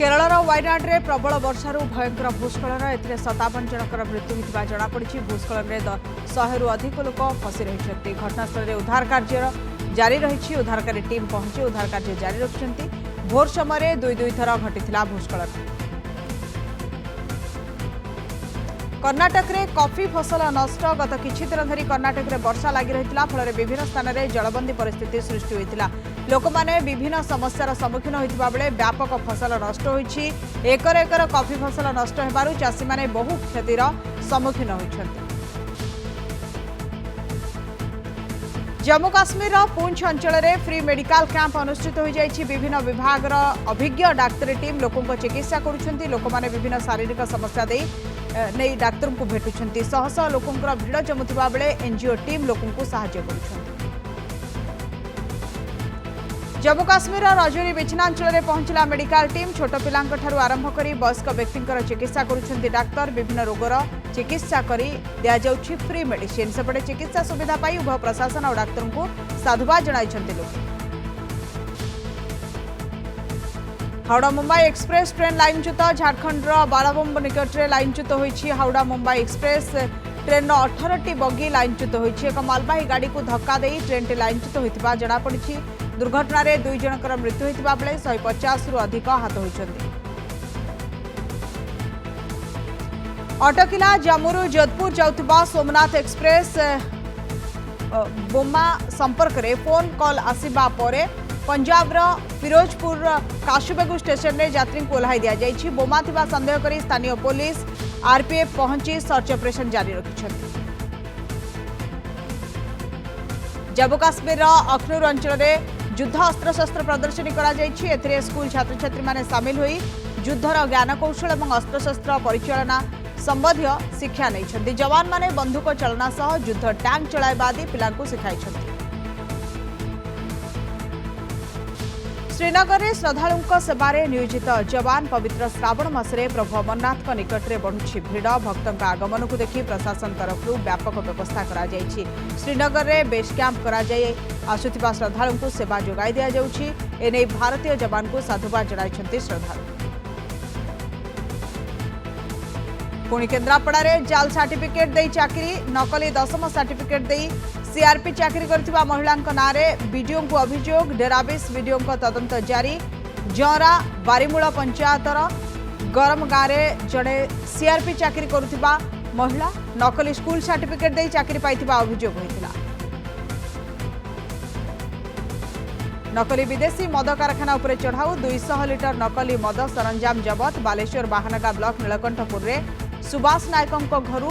केरलर वायनाडे प्रबल वर्षार भयंकर भूस्खलन ए 57 जनकर मृत्यु होता जमापड़ी। भूस्खलन में 100 अधिक लोक फसी रही। घटनास्थल में उद्धार कार्य जारी रही। उद्धारकारी टीम पहुंची उद्धार कार्य जारी रखिंट। भोर समय दुई थर घटी भूस्खलन। कर्णाटक में कॉफी फसल नष्ट। गत किछि दिन धरी कर्णाटक में वर्षा लगी रही फल विभिन्न स्थान में जलबंदी परिस्थिति सृष्टि होता। लोक मैंने विभिन्न समस्यार सम्मुखीन होता बेले व्यापक फसल नष्ट होती। एकर एकर कॉफी फसल नष्ट होबारु चाषी माने बहु क्षतिर सम्मुखीन होती। जम्मू काश्मीर पुंछ अंचल में फ्री मेडिकल कैंप अनुष्ठित हो जाइछि। विभिन्न विभाग अभिज्ञ डाक्तरी टीम लोकों चिकित्सा करुछंती। लोक माने विभिन्न शारीरिक समस्या नहीं डाक्तर को भेटुंट। शह शह लोकों भिड़ जमुवा बेले एनजीओ टीम लोकों साहाय्य करुछंती। जम्मू काश्मीर रजौरी विछिन्नांचल में पहुंचला मेडिकल टीम। छोट पिलां आरंभ कर वयस्क व्यक्ति चिकित्सा करुछंती डाक्तर। विभिन्न रोगर चिकित्सा करी दिया जाउछि फ्री मेडिसिन। सेपटे चिकित्सा सुविधा पाई उभय प्रशासन और डाक्तर को साधुवाद जणाइछंती लोक। हावड़ा मुंबई एक्सप्रेस ट्रेन लाइनच्युत। झारखंड बालाबोम्ब निकट में लाइनच्युत होइछि। हावड़ा मुंबई एक्सप्रेस ट्रेन 18टी बगी लाइनच्युत होइछि। एक मालवाही गाड़ी को धक्का दे ट्रेन टी लाइनच्युत होइतिबा जणा पड़िछि। दुर्घटना रे 2 जनकर मृत्यु होइतिबा बेले 150 रु अधिक आहत होइछन्ति। अटकिला जम्मूरु जोधपुर जाउतिबा सोमनाथ एक्सप्रेस बोमा संपर्क रे फोन कॉल आसिबा परे पंजाब फिरोजपुर काशुबेगु स्टेशन में यात्री को ओह्लाई दिया जाइछि। बोमा थिबा संदेह करी स्थानीय पुलिस आरपीएफ पहुंची सर्च ऑपरेशन जारी रखिछन्ति। जम्मू काश्मीर अखनूर अंचल में युद्ध अस्त्रशस्त्र प्रदर्शनी करा जाइछि। एथिरे स्कूल छात्र छात्री माने शामिल होई युद्धर ज्ञान कौशल और अस्त्रशस्त्र परिचालना संबंधी शिक्षा नहीं। जवान माने बंदूक चलना सह युद्ध टैंक चलाइबा आदि पिलांकु सिखाइछन्ति। श्रीनगर में श्रद्धालुओं सेवारे नियोजित जवान पवित्र श्रावण मासरे प्रभु अमरनाथ निकट में बढ़ुछि भिड़। भक्तों आगमन को देखि प्रशासन तरफ व्यापक व्यवस्था करा जाइछि। श्रीनगर में बेस कैंप करा जाय आसुथिबा श्रद्धालुओं को सेवा जोगाई दिया जाउछि। एने भारतीय जवान को साधुवाद जणाइछन्ति श्रद्धालु। पुणी केन्द्रापड़ा रे जाल सर्टिफिकेट दे चाकरी। नकली 10म सर्टिफिकेट दे सीआरपी चाकरी करथिबा महिला नारे वीडियो को अभियोग। डेराबेस वीडियो तदंत जारी। जरा बारीमूल पंचायतर गरम गाँव में जड़े सीआरपी चाकरी करुथिबा महिला नकली स्कूल सर्टिफिकेट दे चाकरी पाइथिबा अभियोग होइतिला। नकली विदेशी मद कारखाना उपरे चढ़ाऊ। 200 लिटर नकली मद सरंजाम जबत। बालेश्वर बाहानगा ब्लॉक नीलकंठपुर रे सुभाष नायकों घरू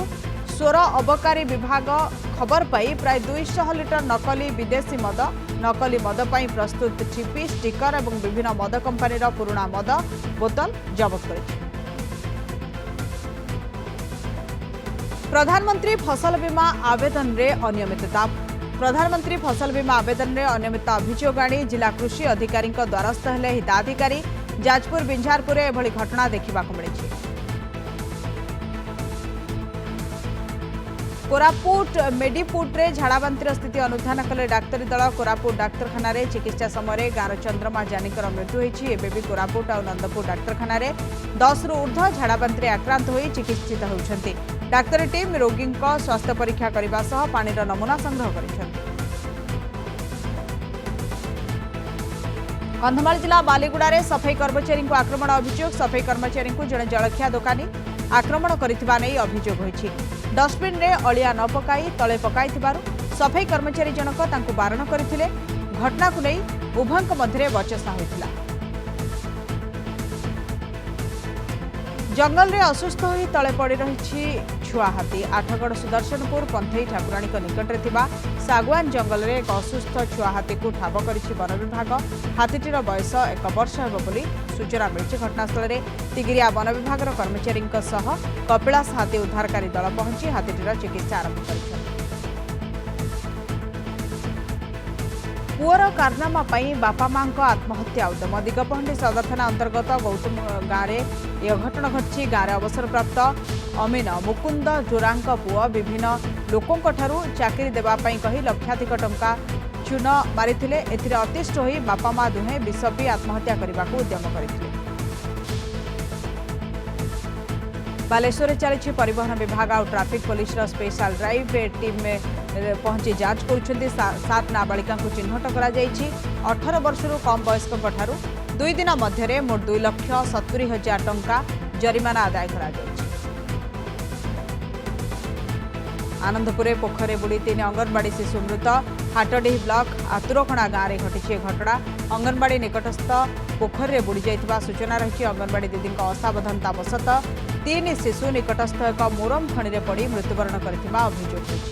स्वर अबकारी विभाग खबर पाई प्राय 200 लिटर नकली विदेशी मद नकली मद पाई प्रस्तुत ठिपी स्टिकर और विभिन्न मद कंपानी पुराना मद बोतल जबत कर। प्रधानमंत्री फसल बीमा आवेदन रे अनियमितता। प्रधानमंत्री फसल बीमा आवेदन रे अनियमितता अभियोग आनी जिला कृषि अधिकारी द्वारस्थ हेले हिताधिकारी। जाजपुर बिंझारपुर एभली घटना देखा मिली। कोरापुट मेडिपुट रे झाड़ाबांतिर स्थिति अनुधान कले डाक्तरी दल। कोरापुट डाक्तरखाना रे चिकित्सा समय गाँव चंद्रमा जानीकर मृत्यु होती। एबी कोरापुट और नंदपुर डाक्तरखाना रे 10 रु ऊर्ध्व झाड़ाबांतिर आक्रांत होई चिकित्सित होउछन्ति। डाक्तरी टीम रोगी स्वास्थ्य परीक्षा करने सह पानीर नमूना संग्रह करिसेंति। कंधमाल जिला बालीगुड़ा रे सफाई कर्मचारी को आक्रमण अभियोग। सफाई कर्मचारी को जड़े जलखिया दुकानी आक्रमण करथिबा नै अभियोग होइछि। डस्टबिन रे अलिया न पकाई तले पकाई थिबारु सफाई कर्मचारी जनक तांकु बारण करथिले। घटना को नै उभयक मध्य बचसा होइतिला। जंगल रे असुस्थ होई तले पड़ी रही छुआ हाथी। आठगढ़ सुदर्शनपुर पंथई ठाकुराणी निकट में थिबा सागवान जंगल रे एक असुस्थ छुआ हाथी को ठाब करिछि वन विभाग। हाथीटीर बयस 1 वर्ष हेब बोली सूचना मिली। घटनास्थल में तिगिरिया वन विभाग कर्मचारी सह कपिलास हाथी उद्धारकारी दल पहुंची हाथीटीर चिकित्सा आरंभ कर। पुअर कारनामा बापा मां आत्महत्या उद्यम। दिगपहंडी सदर थाना अंतर्गत गौतम गाँव में यह घटना घटी। गाँव अवसरप्राप्त अमीन मुकुंद जोरांक पुआ विभिन्न लोकों चाकरी देवाई कही लक्षाधिक टंका चून मारिथिले। एथिरे अतिष्ठ होई बापा मां दुहे विष पी आत्महत्या करने को उद्यम करथिले। बालेश्वर चली परिवहन विभाग और traffic police special drive team में पहुंची जांच कर 7 नाबालिका चिन्हट कर 18 वर्ष कम वयस्क 2 दिन मध्य मोट 2,70,000 टंका जरिमाना आदाय कर आनंदपुर पोखरे बुड़ी 3 अंगनवाड़ी शिशु मृत हाटडीह ब्लॉक आतुरखणा गाँव में घटी घटना अंगनवाड़ी निकटस्थ पोखरे बुड़ी जाइथिबा सूचना रही अंगनवाड़ी दीदी असावधानता वशत 3 शिशु निकटस्थ एक मोरम खणी में पड़ मृत्युवरण करथिबा अभियोग होछि।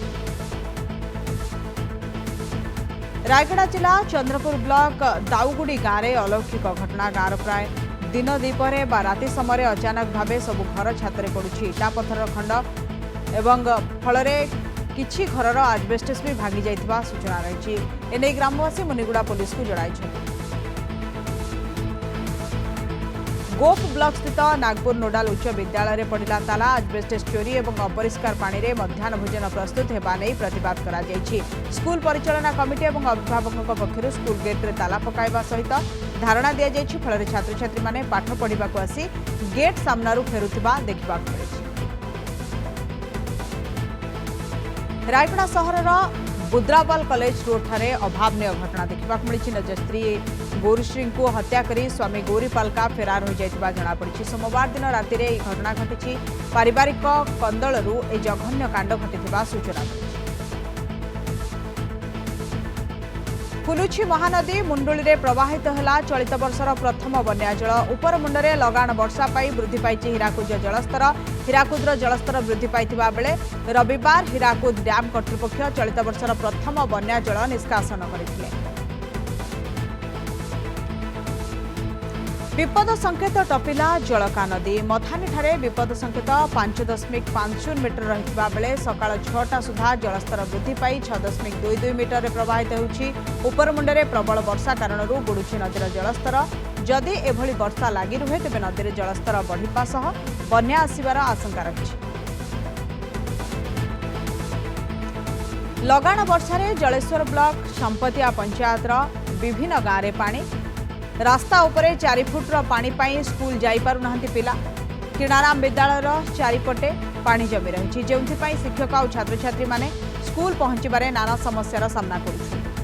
रायगड़ा जिला चंद्रपुर ब्लॉक दाउगुड़ी गाँव में अलौकिक घटना गाँव प्राय दिन दीपहर बा राति समय अचानक भावे सब घर छाତରେ पड़ुछि इटा पत्थर खंड एवं फल किछि घरर आजबेस्टस भी भांगी जाइथिबा सूचना रही एने ग्रामवासी मुनिगुड़ा पुलिस को जणाइछथि। गोप ब्लॉक स्थित नागपुर नोडाल उच्च विद्यालय में पड़ा ताला आजबेस्टस चोरी और अपरिष्कार पानी में मध्याह्न भोजन प्रस्तुत होगा नहीं प्रतिवाद करा स्कूल परिचालना कमिटी और अभिभावकों पक्षर स्कूल गेट्रे ताला पकाइबा सहित धारणा दि जाइछि फल छात्र छात्री माने पाठ पढ़ा आसी गेट सामनारू फेरुथिबा देखा मिली। रायगड़ा सहर बुद्रावाल कॉलेज रोड ठारे अभावनीय घटना देखा मिली। नजस्त्री गौरीश्री को हत्या कर स्वामी गौरीपालका फेरार हो जाइथिबा जଣାपड़ी। सोमवार दिन राति में घटना घटी पारिवारिक कंदलरू ए जघन्य कांड घटिथिबा सूचना मिली। फुलुछि महानदी मुंडुली में प्रवाहित है चलित वर्षर प्रथम बन्या जल उपर मुंडे लगाण वर्षा पाई वृद्धि पाई हीराकुद जलस्तर हीराकुद्र जलस्तर वृद्धि पाइथिबा बेले रविवार हीराकुद डैम कर्तृपक्ष चलित वर्षर प्रथम बन्या जल निष्कासन करथिले। विपद संकेत टपिला जलका नदी मथानी ठारे विपद संकेत 5.50 मीटर रहिथिबा बेले सकाळ 6टा सुधा जलस्तर वृद्धि पाई 6.22 मीटर रे प्रवाहित होउछि। उपर मुंडे प्रबल वर्षा कारणरू बुडुछि नदीर जलस्तर जदि एभली वर्षा लागि रुहे तेबे नदीर जलस्तर बढ़िबा सह बन्या आसिबार आशंका रहिछि। लगाण वर्षारे जलेश्वर ब्लॉक संपतिया पंचायतर विभिन्न गाँव में पानी रास्ता उपरे 4 फुट्र पानी पाई स्कूल जाई पारु नाहंती पिला किणाराम विद्यालयर चारिपटे पानी जमी रही जो शिक्षक और छात्र छात्री माने स्कूल पहुंचबारे नाना समस्यार सामना करुछन्ति।